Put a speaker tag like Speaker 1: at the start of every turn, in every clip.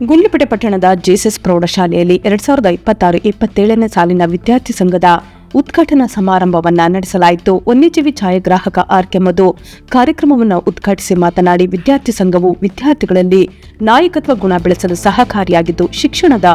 Speaker 1: ಗುಂಡ್ಲುಪೇಟೆ ಪಟ್ಟಣದ ಜೆಎಸ್ಎಸ್ ಪ್ರೌಢಶಾಲೆಯಲ್ಲಿ 2026-27ನೇ ಸಾಲಿನ ವಿದ್ಯಾರ್ಥಿ ಸಂಘದ ಉದ್ಘಾಟನಾ ಸಮಾರಂಭವನ್ನು ನಡೆಸಲಾಯಿತು. ವನ್ಯಜೀವಿ ಛಾಯಾಗ್ರಾಹಕ ಆರ್.ಕೆ. ಮಧು ಕಾರ್ಯಕ್ರಮವನ್ನು ಉದ್ಘಾಟಿಸಿ ಮಾತನಾಡಿ, ವಿದ್ಯಾರ್ಥಿ ಸಂಘವು ವಿದ್ಯಾರ್ಥಿಗಳಲ್ಲಿ ನಾಯಕತ್ವ ಗುಣ ಬೆಳೆಸಲು ಸಹಕಾರಿಯಾಗಿದ್ದು, ಶಿಕ್ಷಣದ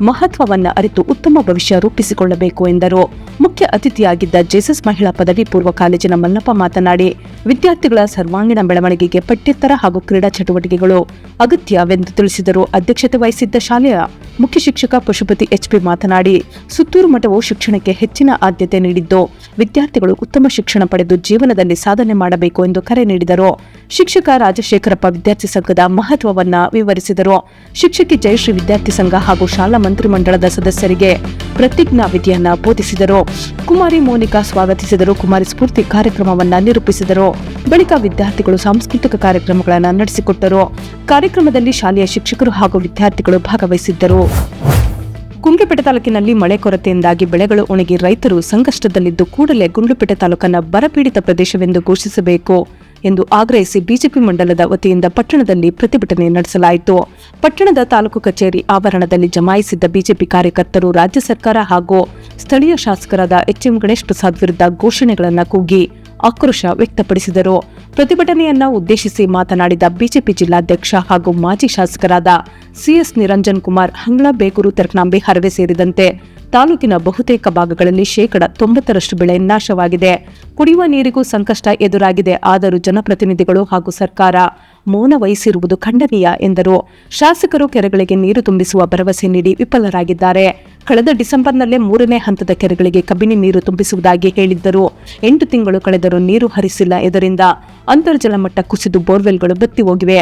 Speaker 1: ಮಹತ್ವವನ್ನು ಅರಿತು ಉತ್ತಮ ಭವಿಷ್ಯ ರೂಪಿಸಿಕೊಳ್ಳಬೇಕು ಎಂದರು. ಮುಖ್ಯ ಅತಿಥಿಯಾಗಿದ್ದ ಜೆಎಸ್ಎಸ್ ಮಹಿಳಾ ಪದವಿ ಪೂರ್ವ ಕಾಲೇಜಿನ ಮಲ್ಲಪ್ಪ ಮಾತನಾಡಿ, ವಿದ್ಯಾರ್ಥಿಗಳ ಸರ್ವಾಂಗೀಣ ಬೆಳವಣಿಗೆಗೆ ಪಠ್ಯೇತರ ಹಾಗೂ ಕ್ರೀಡಾ ಚಟುವಟಿಕೆಗಳು ಅಗತ್ಯವೆಂದು ತಿಳಿಸಿದರು. ಅಧ್ಯಕ್ಷತೆ ವಹಿಸಿದ್ದ ಶಾಲೆಯ ಮುಖ್ಯ ಶಿಕ್ಷಕ ಪಶುಪತಿ ಎಚ್.ಪಿ. ಮಾತನಾಡಿ, ಸುತ್ತೂರು ಮಠವು ಶಿಕ್ಷಣಕ್ಕೆ ಹೆಚ್ಚಿನ ಆದ್ಯತೆ ನೀಡಿದ್ದು, ವಿದ್ಯಾರ್ಥಿಗಳು ಉತ್ತಮ ಶಿಕ್ಷಣ ಪಡೆದು ಜೀವನದಲ್ಲಿ ಸಾಧನೆ ಮಾಡಬೇಕು ಎಂದು ಕರೆ ನೀಡಿದರು. ಶಿಕ್ಷಕ ರಾಜಶೇಖರಪ್ಪ ವಿದ್ಯಾರ್ಥಿ ಸಂಘದ ಮಹತ್ವವನ್ನ ವಿವರಿಸಿದರು. ಶಿಕ್ಷಕಿ ಜಯಶ್ರೀ ವಿದ್ಯಾರ್ಥಿ ಸಂಘ ಹಾಗೂ ಶಾಲಾ ಮಂತ್ರಿಮಂಡಲದ ಸದಸ್ಯರಿಗೆ ಪ್ರತಿಜ್ಞಾ ವಿಧಿಯನ್ನ ಬೋಧಿಸಿದರು. ಕುಮಾರಿ ಮೋನಿಕಾ ಸ್ವಾಗತಿಸಿದರು. ಕುಮಾರಿ ಸ್ಫೂರ್ತಿ ಕಾರ್ಯಕ್ರಮವನ್ನ ನಿರೂಪಿಸಿದರು. ಬಳಿಕ ವಿದ್ಯಾರ್ಥಿಗಳು ಸಾಂಸ್ಕೃತಿಕ ಕಾರ್ಯಕ್ರಮಗಳನ್ನು ನಡೆಸಿಕೊಟ್ಟರು. ಕಾರ್ಯಕ್ರಮದಲ್ಲಿ ಶಾಲೆಯ ಶಿಕ್ಷಕರು ಹಾಗೂ ವಿದ್ಯಾರ್ಥಿಗಳು ಭಾಗವಹಿಸಿದ್ದರು. ಗುಂಡ್ಲುಪೇಟೆ ತಾಲೂಕಿನಲ್ಲಿ ಮಳೆ ಕೊರತೆಯಿಂದಾಗಿ ಬೆಳೆಗಳು ಒಣಗಿ ರೈತರು ಸಂಕಷ್ಟದಲ್ಲಿದ್ದು, ಕೂಡಲೇ ಗುಂಡ್ಲುಪೇಟೆ ತಾಲೂಕನ್ನು ಬರಪೀಡಿತ ಪ್ರದೇಶವೆಂದು ಘೋಷಿಸಬೇಕು ಎಂದು ಆಗ್ರಹಿಸಿ ಬಿಜೆಪಿ ಮಂಡಲದ ವತಿಯಿಂದ ಪಟ್ಟಣದಲ್ಲಿ ಪ್ರತಿಭಟನೆ ನಡೆಸಲಾಯಿತು. ಪಟ್ಟಣದ ತಾಲೂಕು ಕಚೇರಿ ಆವರಣದಲ್ಲಿ ಜಮಾಯಿಸಿದ್ದ ಬಿಜೆಪಿ ಕಾರ್ಯಕರ್ತರು ರಾಜ್ಯ ಸರ್ಕಾರ ಹಾಗೂ ಸ್ಥಳೀಯ ಶಾಸಕರಾದ ಎಚ್.ಎಂ. ಗಣೇಶ್ ಪ್ರಸಾದ್ ವಿರುದ್ಧ ಘೋಷಣೆಗಳನ್ನು ಕೂಗಿ ಆಕ್ರೋಶ ವ್ಯಕ್ತಪಡಿಸಿದರು. ಪ್ರತಿಭಟನೆಯನ್ನ ಉದ್ದೇಶಿಸಿ ಮಾತನಾಡಿದ ಬಿಜೆಪಿ ಜಿಲ್ಲಾಧ್ಯಕ್ಷ ಹಾಗೂ ಮಾಜಿ ಶಾಸಕರಾದ ಸಿಎಸ್ ನಿರಂಜನ್ ಕುಮಾರ್, ಹಂಗ್ಳ, ಬೇಗೂರು, ತೆರಕನಾಂಬೆ, ಹರವೆ ಸೇರಿದಂತೆ ತಾಲೂಕಿನ ಬಹುತೇಕ ಭಾಗಗಳಲ್ಲಿ 90% ಬೆಳೆ ನಾಶವಾಗಿದೆ. ಕುಡಿಯುವ ನೀರಿಗೂ ಸಂಕಷ್ಟ ಎದುರಾಗಿದೆ. ಆದರೂ ಜನಪ್ರತಿನಿಧಿಗಳು ಹಾಗೂ ಸರ್ಕಾರ ಮೌನ ವಹಿಸಿರುವುದು ಖಂಡನೀಯ ಎಂದರು. ಶಾಸಕರು ಕೆರೆಗಳಿಗೆ ನೀರು ತುಂಬಿಸುವ ಭರವಸೆ ನೀಡಿ ವಿಫಲರಾಗಿದ್ದಾರೆ. ಕಳೆದ ಡಿಸೆಂಬರ್ನಲ್ಲೇ 3ನೇ ಹಂತದ ಕೆರೆಗಳಿಗೆ ಕಬಿನಿ ನೀರು ತುಂಬಿಸುವುದಾಗಿ ಹೇಳಿದ್ದರು. 8 ತಿಂಗಳು ಕಳೆದರೂ ನೀರು ಹರಿಸಿಲ್ಲ. ಇದರಿಂದ ಅಂತರ್ಜಲ ಮಟ್ಟ ಕುಸಿದು ಬೋರ್ವೆಲ್ಗಳು ಬತ್ತಿ ಹೋಗಿವೆ.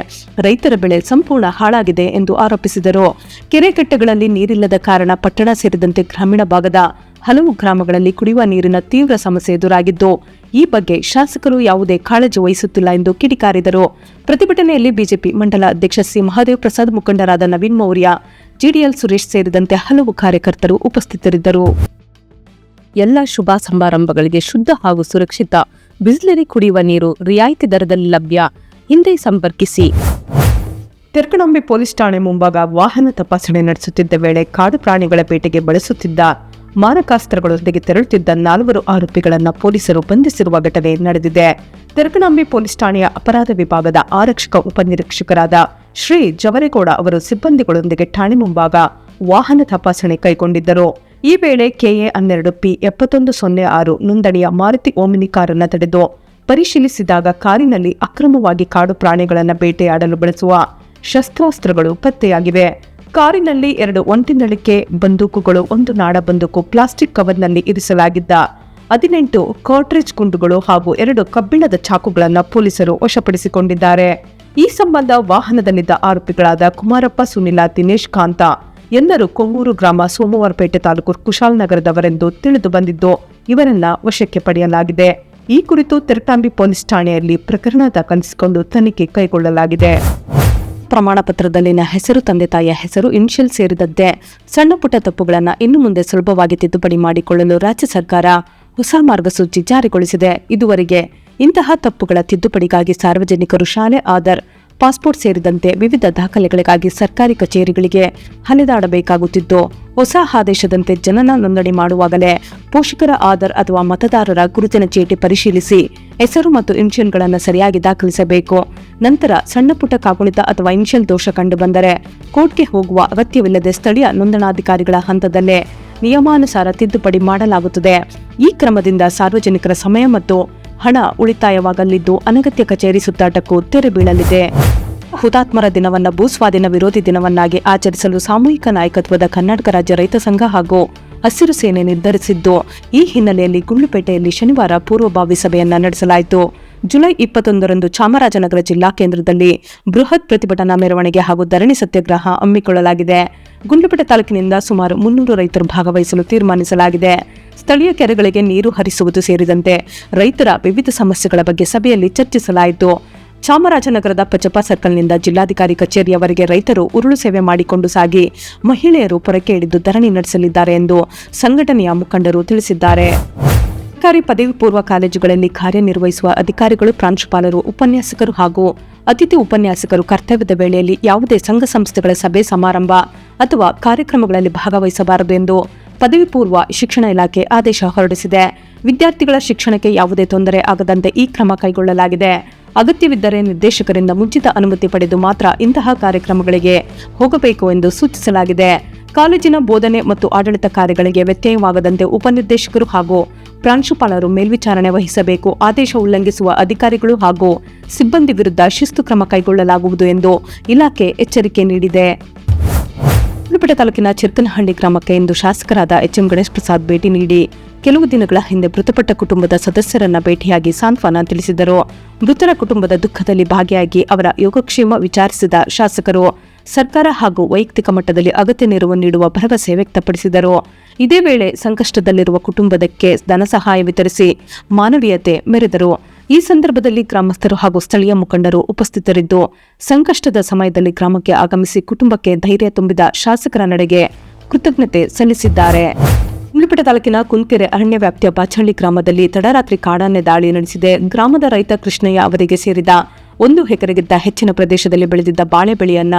Speaker 1: ರೈತರ ಬೆಳೆ ಸಂಪೂರ್ಣ ಹಾಳಾಗಿದೆ ಎಂದು ಆರೋಪಿಸಿದರು. ಕೆರೆಕಟ್ಟೆಗಳಲ್ಲಿ ನೀರಿಲ್ಲದ ಕಾರಣ ಪಟ್ಟಣ ಸೇರಿದಂತೆ ಗ್ರಾಮೀಣ ಭಾಗದ ಹಲವು ಗ್ರಾಮಗಳಲ್ಲಿ ಕುಡಿಯುವ ನೀರಿನ ತೀವ್ರ ಸಮಸ್ಯೆ ಎದುರಾಗಿದ್ದು, ಈ ಬಗ್ಗೆ ಶಾಸಕರು ಯಾವುದೇ ಕಾಳಜಿ ವಹಿಸುತ್ತಿಲ್ಲ ಎಂದು ಕಿಡಿಕಾರಿದರು. ಪ್ರತಿಭಟನೆಯಲ್ಲಿ ಬಿಜೆಪಿ ಮಂಡಲ ಅಧ್ಯಕ್ಷ ಸಿ. ಮಹಾದೇವ್ ಪ್ರಸಾದ್, ಮುಖಂಡರಾದ ನವೀನ್ ಮೌರ್ಯ, ಜಿಡಿಎಲ್ ಸುರೇಶ್ ಸೇರಿದಂತೆ ಹಲವು ಕಾರ್ಯಕರ್ತರು ಉಪಸ್ಥಿತರಿದ್ದರು. ಎಲ್ಲ ಶುಭ ಸಮಾರಂಭಗಳಿಗೆ ಶುದ್ಧ ಹಾಗೂ ಸುರಕ್ಷಿತ ಬಿಸ್ಲರಿ ಕುಡಿಯುವ ನೀರು ರಿಯಾಯಿತಿ ದರದಲ್ಲಿ ಲಭ್ಯ. ಹಿಂದೆ ಸಂಪರ್ಕಿಸಿ. ತೆರಕನಾಂಬೆ ಪೊಲೀಸ್ ಠಾಣೆ ಮುಂಭಾಗ ವಾಹನ ತಪಾಸಣೆ ನಡೆಸುತ್ತಿದ್ದ ವೇಳೆ ಕಾಡು ಪ್ರಾಣಿಗಳ ಬೇಟೆಗೆ ಬಳಸುತ್ತಿದ್ದ ಮಾರಕಾಸ್ತ್ರಗಳೊಂದಿಗೆ ತೆರಳುತ್ತಿದ್ದ 4 ಆರೋಪಿಗಳನ್ನು ಪೊಲೀಸರು ಬಂಧಿಸಿರುವ ಘಟನೆ ನಡೆದಿದೆ. ತೆರಕನಾಂಬೆ ಪೊಲೀಸ್ ಠಾಣೆಯ ಅಪರಾಧ ವಿಭಾಗದ ಆರಕ್ಷಕ ಉಪನಿರೀಕ್ಷಕರಾದ ಶ್ರೀ ಜವರೇಗೌಡ ಅವರು ಸಿಬ್ಬಂದಿಗಳೊಂದಿಗೆ ಠಾಣೆ ಮುಂಭಾಗ ವಾಹನ ತಪಾಸಣೆ ಕೈಗೊಂಡಿದ್ದರು. ಈ ವೇಳೆ ಕೆಎ 12P 7106 ನೋಂದಣಿಯ ಮಾರುತಿ ಓಮಿನಿ ಕಾರನ್ನು ತಡೆದು ಪರಿಶೀಲಿಸಿದಾಗ ಕಾರಿನಲ್ಲಿ ಅಕ್ರಮವಾಗಿ ಕಾಡು ಪ್ರಾಣಿಗಳನ್ನು ಬೇಟೆಯಾಡಲು ಬಳಸುವ ಶಸ್ತ್ರಾಸ್ತ್ರಗಳು ಪತ್ತೆಯಾಗಿವೆ. ಕಾರಿನಲ್ಲಿ 2 ಒಂಟಿನಳಿಕೆ ಬಂದೂಕುಗಳು, 1 ನಾಡ ಬಂದೂಕು, ಪ್ಲಾಸ್ಟಿಕ್ ಕವರ್ನಲ್ಲಿ ಇರಿಸಲಾಗಿದ್ದ 18 ಕಾರ್ಟ್ರಿಜ್ ಗುಂಡುಗಳು ಹಾಗೂ 2 ಕಬ್ಬಿಣದ ಚಾಕುಗಳನ್ನು ಪೊಲೀಸರು ವಶಪಡಿಸಿಕೊಂಡಿದ್ದಾರೆ. ಈ ಸಂಬಂಧ ವಾಹನದಲ್ಲಿದ್ದ ಆರೋಪಿಗಳಾದ ಕುಮಾರಪ್ಪ, ಸುನಿಲ, ದಿನೇಶ್, ಕಾಂತ ಎಲ್ಲರೂ ಕೊಂಗೂರು ಗ್ರಾಮ, ಸೋಮವಾರಪೇಟೆ ತಾಲೂಕು, ಕುಶಾಲನಗರದವರೆಂದು ತಿಳಿದು ಬಂದಿದ್ದು, ಇವರನ್ನ ವಶಕ್ಕೆ ಪಡೆಯಲಾಗಿದೆ. ಈ ಕುರಿತು ತೆರಕನಾಂಬೆ ಪೊಲೀಸ್ ಠಾಣೆಯಲ್ಲಿ ಪ್ರಕರಣ ದಾಖಲಿಸಿಕೊಂಡು ತನಿಖೆ ಕೈಗೊಳ್ಳಲಾಗಿದೆ. ಪ್ರಮಾಣ ಪತ್ರದಲ್ಲಿನ ಹೆಸರು, ತಂದೆ ತಾಯಿಯ ಹೆಸರು, ಇನಿಷಿಯಲ್ ಸೇರಿದಂತೆ ಸಣ್ಣ ಪುಟ್ಟ ತಪ್ಪುಗಳನ್ನು ಇನ್ನು ಮುಂದೆ ಸುಲಭವಾಗಿ ತಿದ್ದುಪಡಿ ಮಾಡಿಕೊಳ್ಳಲು ರಾಜ್ಯ ಸರ್ಕಾರ ಹೊಸ ಮಾರ್ಗಸೂಚಿ ಜಾರಿಗೊಳಿಸಿದೆ. ಇದುವರೆಗೆ ಇಂತಹ ತಪ್ಪುಗಳ ತಿದ್ದುಪಡಿಗಾಗಿ ಸಾರ್ವಜನಿಕರು ಶಾಲೆ, ಆಧಾರ್, ಪಾಸ್ಪೋರ್ಟ್ ಸೇರಿದಂತೆ ವಿವಿಧ ದಾಖಲೆಗಳಿಗಾಗಿ ಸರ್ಕಾರಿ ಕಚೇರಿಗಳಿಗೆ ಅಲೆದಾಡಬೇಕಾಗುತ್ತಿದ್ದು, ಹೊಸ ಆದೇಶದಂತೆ ಜನನ ನೋಂದಣಿ ಮಾಡುವಾಗಲೇ ಪೋಷಕರ ಆಧಾರ್ ಅಥವಾ ಮತದಾರರ ಗುರುತಿನ ಚೀಟಿ ಪರಿಶೀಲಿಸಿ ಹೆಸರು ಮತ್ತು ಇನಿಷಿಯಲ್ಗಳನ್ನು ಸರಿಯಾಗಿ ದಾಖಲಿಸಬೇಕು. ನಂತರ ಸಣ್ಣ ಪುಟ್ಟ ಕಾಗುಣಿತ ಅಥವಾ ಇನಿಷಿಯಲ್ ದೋಷ ಕಂಡುಬಂದರೆ ಕೋರ್ಟ್ಗೆ ಹೋಗುವ ಅಗತ್ಯವಿಲ್ಲದೆ ಸ್ಥಳೀಯ ನೋಂದಣಾಧಿಕಾರಿಗಳ ಹಂತದಲ್ಲೇ ನಿಯಮಾನುಸಾರ ತಿದ್ದುಪಡಿ ಮಾಡಲಾಗುತ್ತದೆ. ಈ ಕ್ರಮದಿಂದ ಸಾರ್ವಜನಿಕರ ಸಮಯ ಮತ್ತು ಹಣ ಉಳಿತಾಯವಾಗಲಿದ್ದು, ಅನಗತ್ಯ ಕಚೇರಿ ಸುತ್ತಾಟಕ್ಕೂ ತೆರೆ ಬೀಳಲಿದೆ. ಹುತಾತ್ಮರ ದಿನವನ್ನು ಭೂಸ್ವಾಧೀನ ವಿರೋಧಿ ದಿನವನ್ನಾಗಿ ಆಚರಿಸಲು ಸಾಮೂಹಿಕ ನಾಯಕತ್ವದ ಕರ್ನಾಟಕ ರಾಜ್ಯ ರೈತ ಸಂಘ ಹಾಗೂ ಹಸಿರು ಸೇನೆ ನಿರ್ಧರಿಸಿದ್ದು, ಈ ಹಿನ್ನೆಲೆಯಲ್ಲಿ ಗುಂಡ್ಲುಪೇಟೆಯಲ್ಲಿ ಶನಿವಾರ ಪೂರ್ವಭಾವಿ ಸಭೆಯನ್ನ ನಡೆಸಲಾಯಿತು. ಜುಲೈ 21ರಂದು ಚಾಮರಾಜನಗರ ಜಿಲ್ಲಾ ಕೇಂದ್ರದಲ್ಲಿ ಬೃಹತ್ ಪ್ರತಿಭಟನಾ ಮೆರವಣಿಗೆ ಹಾಗೂ ಧರಣಿ ಸತ್ಯಾಗ್ರಹ ಹಮ್ಮಿಕೊಳ್ಳಲಾಗಿದೆ. ಗುಂಡ್ಲುಪೇಟೆ ತಾಲೂಕಿನಿಂದ ಸುಮಾರು 300 ರೈತರು ಭಾಗವಹಿಸಲು ತೀರ್ಮಾನಿಸಲಾಗಿದೆ. ಸ್ಥಳೀಯ ಕೆರೆಗಳಿಗೆ ನೀರು ಹರಿಸುವುದು ಸೇರಿದಂತೆ ರೈತರ ವಿವಿಧ ಸಮಸ್ಯೆಗಳ ಬಗ್ಗೆ ಸಭೆಯಲ್ಲಿ ಚರ್ಚಿಸಲಾಯಿತು. ಚಾಮರಾಜನಗರದ ಪಚಪ ಸರ್ಕಲ್ನಿಂದ ಜಿಲ್ಲಾಧಿಕಾರಿ ಕಚೇರಿಯವರೆಗೆ ರೈತರು ಉರುಳು ಸೇವೆ ಮಾಡಿಕೊಂಡು ಸಾಗಿ ಮಹಿಳೆಯರು ಪೊರಕೆ ಹಿಡಿದು ಧರಣಿ ನಡೆಸಲಿದ್ದಾರೆ ಎಂದು ಸಂಘಟನೆಯ ಮುಖಂಡರು ತಿಳಿಸಿದ್ದಾರೆ. ಸರ್ಕಾರಿ ಪದವಿ ಪೂರ್ವ ಕಾಲೇಜುಗಳಲ್ಲಿ ಕಾರ್ಯನಿರ್ವಹಿಸುವ ಅಧಿಕಾರಿಗಳು, ಪ್ರಾಂಶುಪಾಲರು, ಉಪನ್ಯಾಸಕರು ಹಾಗೂ ಅತಿಥಿ ಉಪನ್ಯಾಸಕರು ಕರ್ತವ್ಯದ ವೇಳೆಯಲ್ಲಿ ಯಾವುದೇ ಸಂಘ ಸಂಸ್ಥೆಗಳ ಸಭೆ ಸಮಾರಂಭ ಅಥವಾ ಕಾರ್ಯಕ್ರಮಗಳಲ್ಲಿ ಭಾಗವಹಿಸಬಾರದು ಎಂದು ಪದವಿ ಪೂರ್ವ ಶಿಕ್ಷಣ ಇಲಾಖೆ ಆದೇಶ ಹೊರಡಿಸಿದೆ. ವಿದ್ಯಾರ್ಥಿಗಳ ಶಿಕ್ಷಣಕ್ಕೆ ಯಾವುದೇ ತೊಂದರೆ ಆಗದಂತೆ ಈ ಕ್ರಮ ಕೈಗೊಳ್ಳಲಾಗಿದೆ. ಅಗತ್ಯವಿದ್ದರೆ ನಿರ್ದೇಶಕರಿಂದ ಮುಂಚಿತ ಅನುಮತಿ ಪಡೆದು ಮಾತ್ರ ಇಂತಹ ಕಾರ್ಯಕ್ರಮಗಳಿಗೆ ಹೋಗಬೇಕು ಎಂದು ಸೂಚಿಸಲಾಗಿದೆ. ಕಾಲೇಜಿನ ಬೋಧನೆ ಮತ್ತು ಆಡಳಿತ ಕಾರ್ಯಗಳಿಗೆ ವ್ಯತ್ಯಯವಾಗದಂತೆ ಉಪನಿರ್ದೇಶಕರು ಹಾಗೂ ಪ್ರಾಂಶುಪಾಲರು ಮೇಲ್ವಿಚಾರಣೆ ವಹಿಸಬೇಕು. ಆದೇಶ ಉಲ್ಲಂಘಿಸುವ ಅಧಿಕಾರಿಗಳು ಹಾಗೂ ಸಿಬ್ಬಂದಿ ವಿರುದ್ಧ ಶಿಸ್ತು ಕ್ರಮ ಕೈಗೊಳ್ಳಲಾಗುವುದು ಎಂದು ಇಲಾಖೆ ಎಚ್ಚರಿಕೆ ನೀಡಿದೆ. ಗುಂಡ್ಲುಪೇಟೆ ತಾಲೂಕಿನ ಚಿರ್ಕನಹಳ್ಳಿ ಗ್ರಾಮಕ್ಕೆ ಇಂದು ಶಾಸಕರಾದ ಎಚ್.ಎಂ. ಗಣೇಶ್ ಪ್ರಸಾದ್ ಭೇಟಿ ನೀಡಿ ಕೆಲವು ದಿನಗಳ ಹಿಂದೆ ಮೃತಪಟ್ಟ ಕುಟುಂಬದ ಸದಸ್ಯರನ್ನ ಭೇಟಿಯಾಗಿ ಸಾಂತ್ವನ ತಿಳಿಸಿದರು. ಮೃತರ ಕುಟುಂಬದ ದುಃಖದಲ್ಲಿ ಭಾಗಿಯಾಗಿ ಅವರ ಯೋಗಕ್ಷೇಮ ವಿಚಾರಿಸಿದ ಶಾಸಕರು ಸರ್ಕಾರ ಹಾಗೂ ವೈಯಕ್ತಿಕ ಮಟ್ಟದಲ್ಲಿ ಅಗತ್ಯ ನೆರವು ನೀಡುವ ಭರವಸೆ ವ್ಯಕ್ತಪಡಿಸಿದರು. ಇದೇ ವೇಳೆ ಸಂಕಷ್ಟದಲ್ಲಿರುವ ಕುಟುಂಬಕ್ಕೆ ಧನ ಸಹಾಯ ವಿತರಿಸಿ ಮಾನವೀಯತೆ ಮೆರೆದರು. ಈ ಸಂದರ್ಭದಲ್ಲಿ ಗ್ರಾಮಸ್ಥರು ಹಾಗೂ ಸ್ಥಳೀಯ ಮುಖಂಡರು ಉಪಸ್ಥಿತರಿದ್ದು ಸಂಕಷ್ಟದ ಸಮಯದಲ್ಲಿ ಗ್ರಾಮಕ್ಕೆ ಆಗಮಿಸಿ ಕುಟುಂಬಕ್ಕೆ ಧೈರ್ಯ ತುಂಬಿದ ಶಾಸಕರ ನಡೆಗೆ ಕೃತಜ್ಞತೆ ಸಲ್ಲಿಸಿದ್ದಾರೆ. ಗುಂಡ್ಲುಪೇಟೆ ತಾಲೂಕಿನ ಕುಂಕೆರೆ ಅರಣ್ಯ ವ್ಯಾಪ್ತಿಯ ಬಾಚಹಳ್ಳಿ ಗ್ರಾಮದಲ್ಲಿ ತಡರಾತ್ರಿ ಕಾಡಾನೆ ದಾಳಿ ನಡೆಸಿದೆ. ಗ್ರಾಮದ ರೈತ ಕೃಷ್ಣಯ್ಯ ಅವರಿಗೆ ಸೇರಿದ 1 ಎಕರೆಗಿಂತ ಹೆಚ್ಚಿನ ಪ್ರದೇಶದಲ್ಲಿ ಬೆಳೆದಿದ್ದ ಬಾಳೆ ಬೆಳೆಯನ್ನ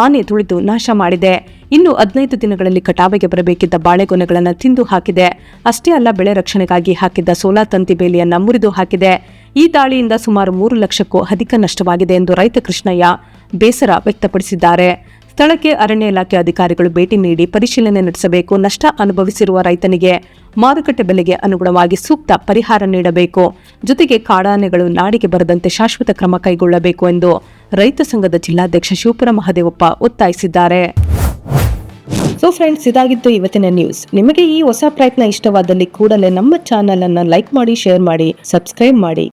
Speaker 1: ಆನೆ ತುಳಿದು ನಾಶ ಮಾಡಿದೆ. ಇನ್ನು 15 ದಿನಗಳಲ್ಲಿ ಕಟಾವಿಗೆ ಬರಬೇಕಿದ್ದ ಬಾಳೆಗೊನೆಗಳನ್ನು ತಿಂದು ಹಾಕಿದೆ. ಅಷ್ಟೇ ಅಲ್ಲ, ಬೆಳೆ ರಕ್ಷಣೆಗಾಗಿ ಹಾಕಿದ್ದ ಸೋಲಾರ್ ತಂತಿ ಬೇಲಿಯನ್ನ ಮುರಿದು ಹಾಕಿದೆ. ಈ ದಾಳಿಯಿಂದ ಸುಮಾರು 3 ಲಕ್ಷಕ್ಕೂ ಅಧಿಕ ನಷ್ಟವಾಗಿದೆ ಎಂದು ರೈತ ಕೃಷ್ಣಯ್ಯ ಬೇಸರ ವ್ಯಕ್ತಪಡಿಸಿದ್ದಾರೆ. ಸ್ಥಳಕ್ಕೆ ಅರಣ್ಯ ಇಲಾಖೆ ಅಧಿಕಾರಿಗಳು ಭೇಟಿ ನೀಡಿ ಪರಿಶೀಲನೆ ನಡೆಸಬೇಕು. ನಷ್ಟ ಅನುಭವಿಸಿರುವ ರೈತನಿಗೆ ಮಾರುಕಟ್ಟೆ ಬೆಲೆಗೆ ಅನುಗುಣವಾಗಿ ಸೂಕ್ತ ಪರಿಹಾರ ನೀಡಬೇಕು. ಜೊತೆಗೆ ಕಾಡಾನೆಗಳು ನಾಡಿಗೆ ಬರದಂತೆ ಶಾಶ್ವತ ಕ್ರಮ ಕೈಗೊಳ್ಳಬೇಕು ಎಂದು ರೈತ ಸಂಘದ ಜಿಲ್ಲಾಧ್ಯಕ್ಷ ಶಿವಪುರ ಮಹದೇವಪ್ಪ ಒತ್ತಾಯಿಸಿದ್ದಾರೆ. ಸೊ ಫ್ರೆಂಡ್ಸ್, ಇದಾಗಿತ್ತು ಇವತ್ತಿನ ನ್ಯೂಸ್. ನಿಮಗೆ ಈ ಹೊಸ ಪ್ರಯತ್ನ ಇಷ್ಟವಾದಲ್ಲಿ ಕೂಡಲೇ ನಮ್ಮ ಚಾನೆಲ್ ಅನ್ನು ಲೈಕ್ ಮಾಡಿ, ಶೇರ್ ಮಾಡಿ, ಸಬ್ಸ್ಕ್ರೈಬ್ ಮಾಡಿ.